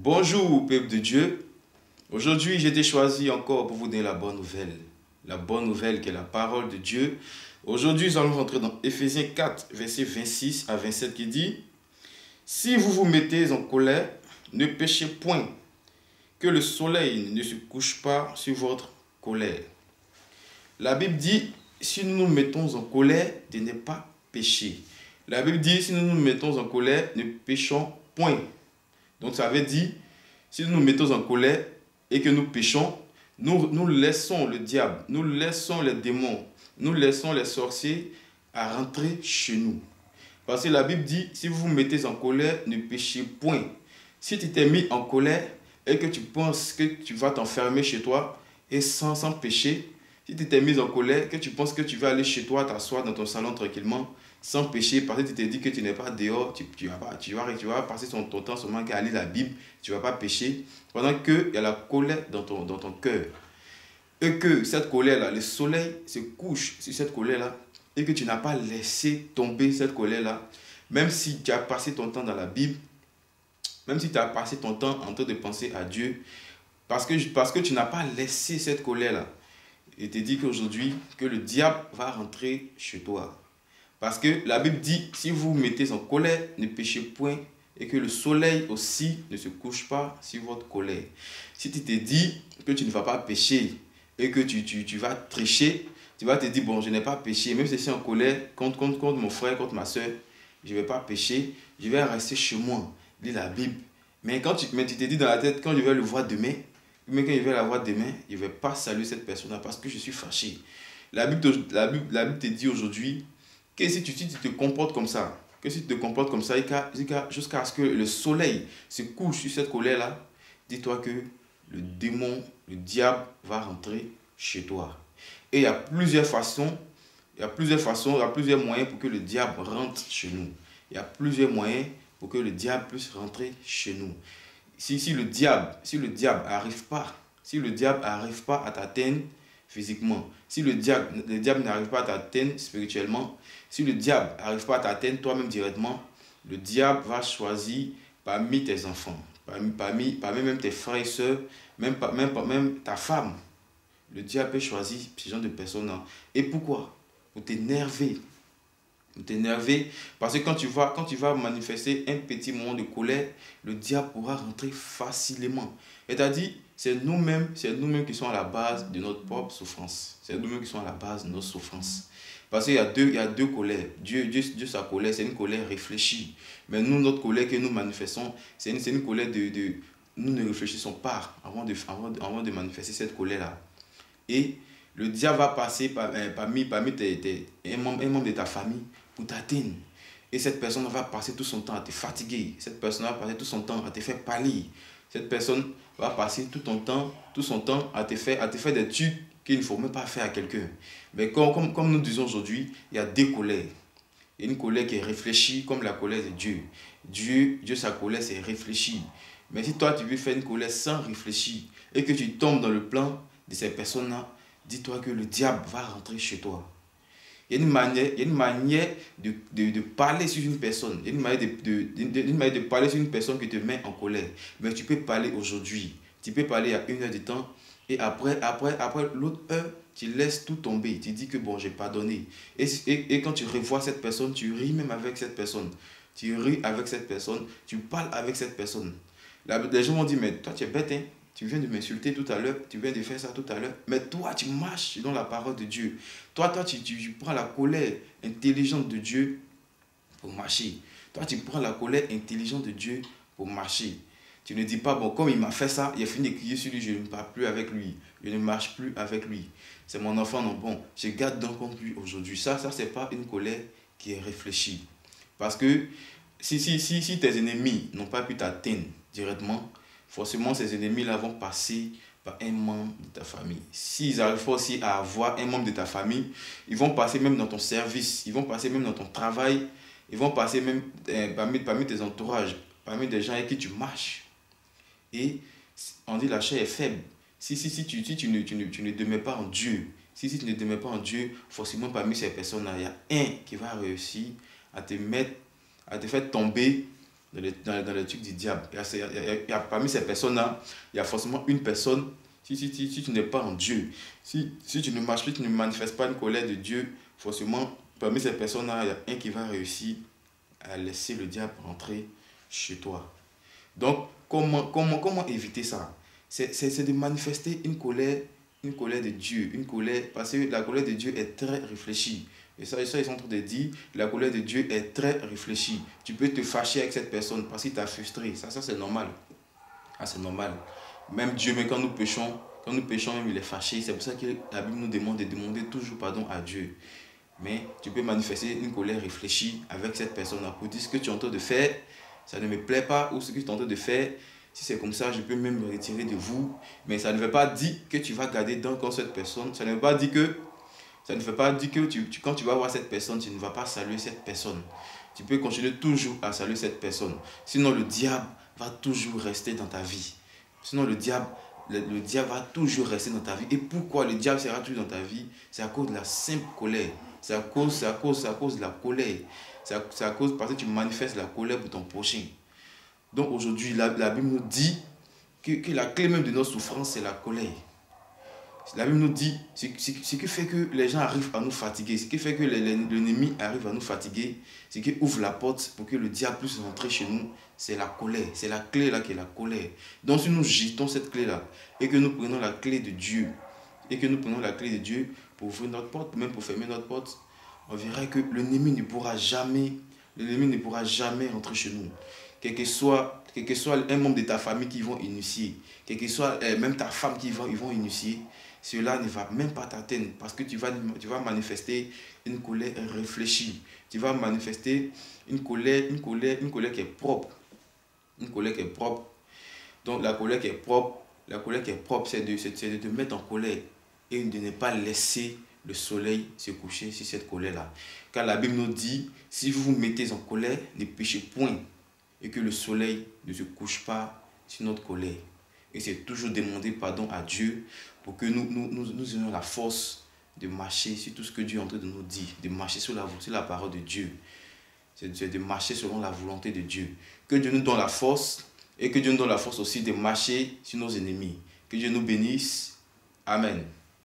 Bonjour, peuple de Dieu. Aujourd'hui, j'ai été choisi encore pour vous donner la bonne nouvelle. La bonne nouvelle qui est la parole de Dieu. Aujourd'hui, nous allons rentrer dans Éphésiens 4, versets 26 à 27 qui dit: Si vous vous mettez en colère, ne péchez point, que le soleil ne se couche pas sur votre colère. La Bible dit, si nous nous mettons en colère, de ne pas pécher. La Bible dit, si nous nous mettons en colère, ne péchons point. Donc ça veut dire, si nous nous mettons en colère et que nous péchons, nous laissons le diable, nous laissons les démons, nous laissons les sorciers à rentrer chez nous. Parce que la Bible dit, si vous vous mettez en colère, ne péchez point. Si tu t'es mis en colère et que tu penses que tu vas t'enfermer chez toi et sans pécher, si tu t'es mis en colère, que tu penses que tu vas aller chez toi, t'asseoir dans ton salon tranquillement, sans péché, parce que tu t'es dit que tu n'es pas dehors, tu vas passer ton temps seulement à lire la Bible, tu ne vas pas pécher, pendant qu'il y a la colère dans ton cœur. Et que cette colère-là, le soleil se couche sur cette colère-là, et que tu n'as pas laissé tomber cette colère-là, même si tu as passé ton temps dans la Bible, même si tu as passé ton temps en train de penser à Dieu, parce que tu n'as pas laissé cette colère-là. Il te dit qu'aujourd'hui, que le diable va rentrer chez toi. Parce que la Bible dit, si vous vous mettez en colère, ne péchez point, et que le soleil aussi ne se couche pas sur votre colère. Si tu te dis que tu ne vas pas pécher, et que tu vas tricher, tu vas te dire, bon, je n'ai pas péché, même si je suis en colère contre mon frère, contre ma soeur, je ne vais pas pécher, je vais rester chez moi, lire la Bible. Mais tu te dis dans la tête, quand je vais le voir demain, mais quand je vais la voir demain, je ne vais pas saluer cette personne-là parce que je suis fâché. La Bible te dit aujourd'hui que si tu te comportes comme ça, jusqu'à ce que le soleil se couche sur cette colère-là, dis-toi que le démon, le diable va rentrer chez toi. Et il y a plusieurs moyens pour que le diable rentre chez nous. Il y a plusieurs moyens pour que le diable puisse rentrer chez nous. Si le diable n'arrive pas à t'atteindre physiquement, si le diable n'arrive pas à t'atteindre spirituellement, si le diable n'arrive pas à t'atteindre toi-même directement, le diable va choisir parmi tes enfants, parmi même tes frères et sœurs, même ta femme. Le diable peut choisir ce genre de personnes-là. Et pourquoi? Pour t'énerver. Parce que quand tu vas manifester un petit moment de colère, le diable pourra rentrer facilement. C'est-à-dire, c'est nous-mêmes qui sommes à la base de notre propre souffrance. C'est nous-mêmes qui sommes à la base de notre souffrance. Parce qu'il y a deux colères. Dieu, sa colère, c'est une colère réfléchie. Mais nous, notre colère que nous manifestons, c'est une colère nous ne réfléchissons pas avant de manifester cette colère-là. Et le diable va passer parmi un membre de ta famille pour t'atteindre. Et cette personne va passer tout son temps à te fatiguer. Cette personne va passer tout son temps à te faire pâlir. Cette personne va passer tout son temps à te faire des trucs qu'il ne faut même pas faire à quelqu'un. Mais comme nous disons aujourd'hui, il y a deux colères. Il y a une colère qui est réfléchie comme la colère de Dieu. Dieu, sa colère, c'est réfléchi. Mais si toi, tu veux faire une colère sans réfléchir et que tu tombes dans le plan de ces personnes-là, dis-toi que le diable va rentrer chez toi. Il y a une manière de parler sur une personne. Il y a une manière de parler sur une personne qui te met en colère. Mais tu peux parler aujourd'hui. Tu peux parler à 1 heure de temps. Et après l'autre heure, tu laisses tout tomber. Tu dis que bon, j'ai pardonné. Et quand tu revois cette personne, tu ris même avec cette personne. Tu ris avec cette personne. Tu parles avec cette personne. Les gens vont dire, mais toi, tu es bête, hein? Tu viens de m'insulter tout à l'heure, tu viens de faire ça tout à l'heure. Mais toi, tu marches dans la parole de Dieu. Toi, tu prends la colère intelligente de Dieu pour marcher. Toi, tu prends la colère intelligente de Dieu pour marcher. Tu ne dis pas, bon, comme il m'a fait ça, il a fini de crier sur lui, je ne parle plus avec lui. Je ne marche plus avec lui. C'est mon enfant, non, bon, je garde donc contre lui aujourd'hui. Ça, ce n'est pas une colère qui est réfléchie. Parce que si tes ennemis n'ont pas pu t'atteindre directement, forcément, ces ennemis-là vont passer par un membre de ta famille. S'ils arrivent aussi à avoir un membre de ta famille, ils vont passer même dans ton service, ils vont passer même dans ton travail, ils vont passer même parmi tes entourages, parmi des gens avec qui tu marches. Et on dit la chair est faible. Si tu ne demeures pas en Dieu, si tu ne demeures pas en Dieu, forcément parmi ces personnes-là, il y a un qui va réussir à te faire tomber dans les trucs du diable. Parmi ces personnes-là, il y a forcément une personne, si tu n'es pas en Dieu, si tu ne marches plus, tu ne manifestes pas une colère de Dieu, forcément, parmi ces personnes-là, il y a un qui va réussir à laisser le diable rentrer chez toi. Donc, comment éviter ça? C'est de manifester une colère de Dieu, parce que la colère de Dieu est très réfléchie. Et ça, ils sont en train de dire, la colère de Dieu est très réfléchie. Tu peux te fâcher avec cette personne parce qu'il t'a frustré. Ça c'est normal. Ah, c'est normal. Même Dieu, mais quand nous péchons, même il est fâché. C'est pour ça que la Bible nous demande de demander toujours pardon à Dieu. Mais tu peux manifester une colère réfléchie avec cette personne-là pour dire ce que tu es en train de faire, ça ne me plaît pas, ou ce que tu es en train de faire, si c'est comme ça, je peux même me retirer de vous. Mais ça ne veut pas dire que tu vas garder dans cette personne. Ça ne veut pas dire que quand tu vas voir cette personne, tu ne vas pas saluer cette personne. Tu peux continuer toujours à saluer cette personne. Sinon, le diable va toujours rester dans ta vie. Sinon, le diable va toujours rester dans ta vie. Et pourquoi le diable sera toujours dans ta vie? C'est à cause de la simple colère. C'est à cause de la colère. C'est à cause parce que tu manifestes la colère pour ton prochain. Donc aujourd'hui, la Bible nous dit que la clé même de notre souffrance, c'est la colère. La Bible nous dit, ce qui fait que les gens arrivent à nous fatiguer, ce qui fait que l'ennemi arrive à nous fatiguer, ce qui ouvre la porte pour que le diable puisse rentrer chez nous, c'est la colère. C'est la clé là qui est la colère. Donc si nous jetons cette clé là et que nous prenons la clé de Dieu, pour ouvrir notre porte, même pour fermer notre porte, on verra que l'ennemi ne pourra jamais rentrer chez nous. Quel que soit un membre de ta famille qui vont initier, quel que soit même ta femme qui vont initier, cela ne va même pas t'atteindre parce que tu vas manifester une colère réfléchie. Tu vas manifester une colère qui est propre. Une colère qui est propre. Donc la colère qui est propre, c'est de te mettre en colère et de ne pas laisser le soleil se coucher sur cette colère-là. Car la Bible nous dit, si vous vous mettez en colère, ne péchez point et que le soleil ne se couche pas sur notre colère. Et c'est toujours demander pardon à Dieu pour que nous ayons la force de marcher sur tout ce que Dieu est en train de nous dire, de marcher sur la parole de Dieu. C'est de marcher selon la volonté de Dieu. Que Dieu nous donne la force et que Dieu nous donne la force aussi de marcher sur nos ennemis. Que Dieu nous bénisse. Amen.